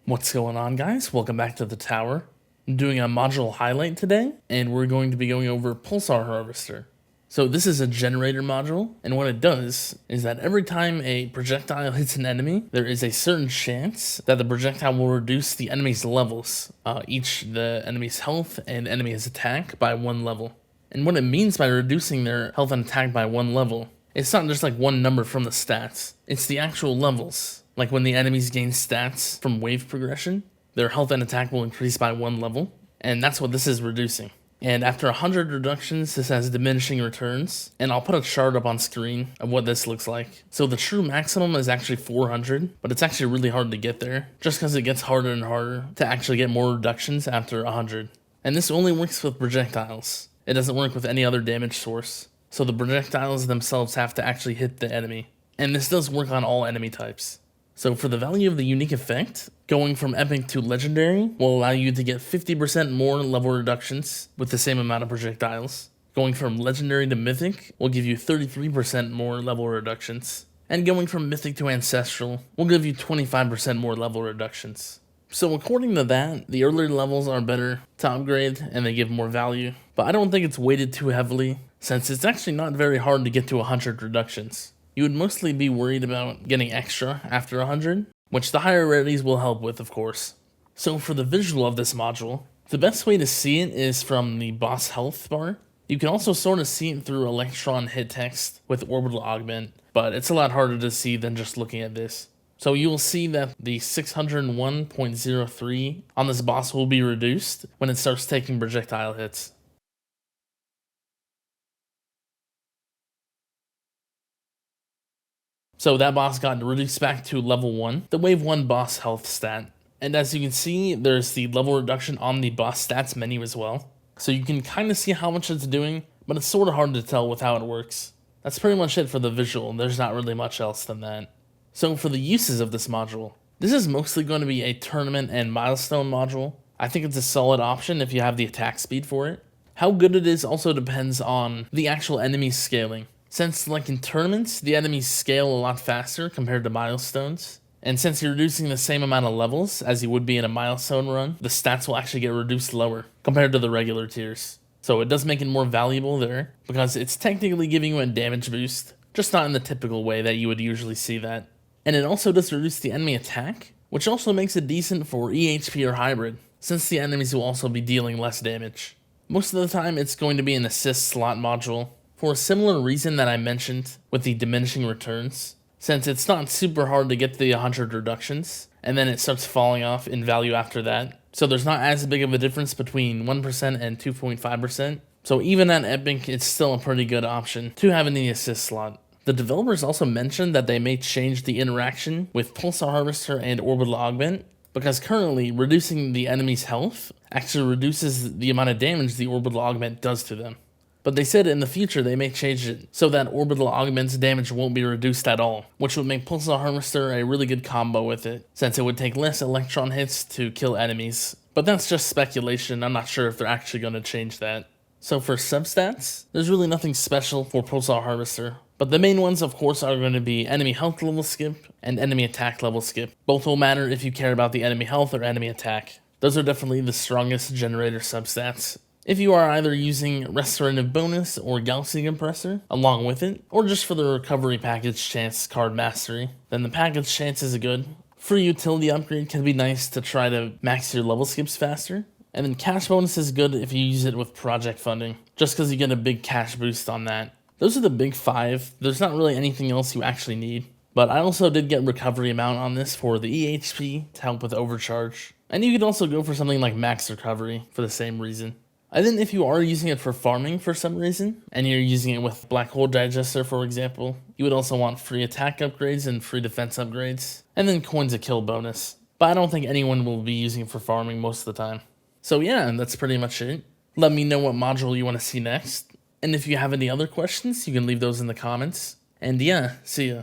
What's going on, guys? Welcome back to the tower. I'm doing a module highlight today, and we're going to be going over Pulsar Harvester. So this is a generator module, and what it does is that every time a projectile hits an enemy, there is a certain chance that the projectile will reduce the enemy's levels, the enemy's health and enemy's attack by 1 level. And what it means by reducing their health and attack by 1 level, it's not just like one number from the stats, it's the actual levels. Like when the enemies gain stats from wave progression, their health and attack will increase by 1 level, and that's what this is reducing. And after 100 reductions, this has diminishing returns, and I'll put a chart up on screen of what this looks like. So the true maximum is actually 400, but it's actually really hard to get there, just because it gets harder and harder to actually get more reductions after 100. And this only works with projectiles. It doesn't work with any other damage source. So the projectiles themselves have to actually hit the enemy. And this does work on all enemy types. So for the value of the unique effect, going from epic to legendary will allow you to get 50% more level reductions with the same amount of projectiles. Going from legendary to mythic will give you 33% more level reductions. And going from mythic to ancestral will give you 25% more level reductions. So according to that, the earlier levels are better to upgrade and they give more value. But I don't think it's weighted too heavily, since it's actually not very hard to get to 100 reductions. You would mostly be worried about getting extra after 100, which the higher rarities will help with, of course. So for the visual of this module, the best way to see it is from the boss health bar. You can also sort of see it through electron hit text with orbital augment, but it's a lot harder to see than just looking at this. So you will see that the 601.03 on this boss will be reduced when it starts taking projectile hits. So that boss got reduced back to level 1, the wave 1 boss health stat. And as you can see, there's the level reduction on the boss stats menu as well. So you can kind of see how much it's doing, but it's sort of hard to tell with how it works. That's pretty much it for the visual, there's not really much else than that. So for the uses of this module, this is mostly going to be a tournament and milestone module. I think it's a solid option if you have the attack speed for it. How good it is also depends on the actual enemy scaling. Since, like in tournaments, the enemies scale a lot faster compared to milestones, and since you're reducing the same amount of levels as you would be in a milestone run, the stats will actually get reduced lower compared to the regular tiers. So it does make it more valuable there, because it's technically giving you a damage boost, just not in the typical way that you would usually see that. And it also does reduce the enemy attack, which also makes it decent for EHP or hybrid, since the enemies will also be dealing less damage. Most of the time it's going to be an assist slot module, for a similar reason that I mentioned with the diminishing returns, since it's not super hard to get the 100 reductions, and then it starts falling off in value after that. So there's not as big of a difference between 1% and 2.5%. So even at epic, it's still a pretty good option to have in the assist slot. The developers also mentioned that they may change the interaction with Pulsar Harvester and Orbital Augment, because currently reducing the enemy's health actually reduces the amount of damage the Orbital Augment does to them. But they said in the future they may change it so that Orbital Augment's damage won't be reduced at all, which would make Pulsar Harvester a really good combo with it, since it would take less electron hits to kill enemies. But that's just speculation, I'm not sure if they're actually going to change that. So for substats, there's really nothing special for Pulsar Harvester, but the main ones of course are going to be enemy health level skip and enemy attack level skip. Both will matter if you care about the enemy health or enemy attack. Those are definitely the strongest generator substats. If you are either using Restorative Bonus or Galaxy Compressor along with it, or just for the Recovery Package Chance card mastery, then the Package Chance is good. Free Utility Upgrade can be nice to try to max your level skips faster. And then Cash Bonus is good if you use it with Project Funding, just because you get a big cash boost on that. Those are the big 5, there's not really anything else you actually need. But I also did get Recovery Amount on this for the EHP to help with Overcharge. And you could also go for something like Max Recovery for the same reason. And then if you are using it for farming for some reason, and you're using it with Black Hole Digester for example, you would also want free attack upgrades and free defense upgrades, and then coins a kill bonus. But I don't think anyone will be using it for farming most of the time. So yeah, that's pretty much it. Let me know what module you want to see next, and if you have any other questions, you can leave those in the comments. And yeah, see ya.